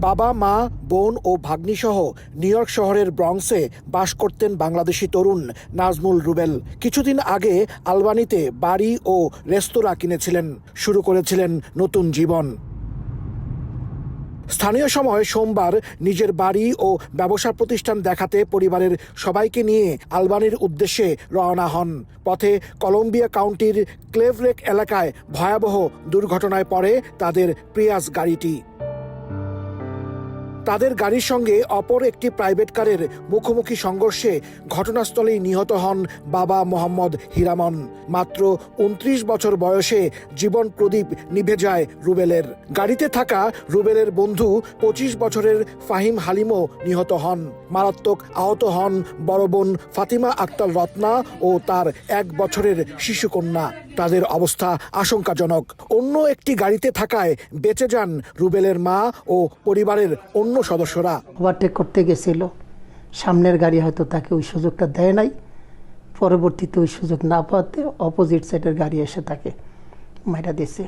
বাবা, মা, বোন ও ভাগ্নিসহ নিউ ইয়র্ক শহরের ব্রঙ্কসে বাস করতেন বাংলাদেশি তরুণ নাজমুল রুবেল। কিছুদিন আগে আলবানিতে বাড়ি ও রেস্তোরাঁ কিনেছিলেন, শুরু করেছিলেন নতুন জীবন। স্থানীয় সময় সোমবার নিজের বাড়ি ও ব্যবসা প্রতিষ্ঠান দেখাতে পরিবারের সবাইকে নিয়ে আলবানির উদ্দেশ্যে রওনা হন। পথে কলম্বিয়া কাউন্টির ক্লেভ লেক এলাকায় ভয়াবহ দুর্ঘটনায় পড়ে তাদের প্রিয়াস গাড়িটি। তাদের গাড়ির সঙ্গে অপর একটি প্রাইভেট কারের মুখোমুখি সংঘর্ষে ঘটনাস্থলেই নিহত হন বাবা মোহাম্মদ হিরামন। মাত্র ২৯ বছর বয়সে জীবন প্রদীপ নিভে যায় রুবেলের। গাড়িতে থাকা রুবেলের বন্ধু ২৫ বছরের ফাহিম হালিমও নিহত হন। মারাত্মক আহত হন বড় বোন ফাতিমা আক্তার রত্না ও তার ১ বছরের শিশুকন্যা। তাদের অবস্থা আশঙ্কাজনক। অন্য একটি গাড়িতে থাকায় বেঁচে যান রুবেলের মা ও পরিবারের অন্য সদস্যরা। ওভারটেক করতে গেছিল, সামনের গাড়ি হয়তো তাকে ওই সুযোগটা দেয় নাই। পরবর্তীতে ওই সুযোগ না পাওয়াতে অপোজিট সাইডের গাড়ি এসে তাকে মাইরা দিয়েছে।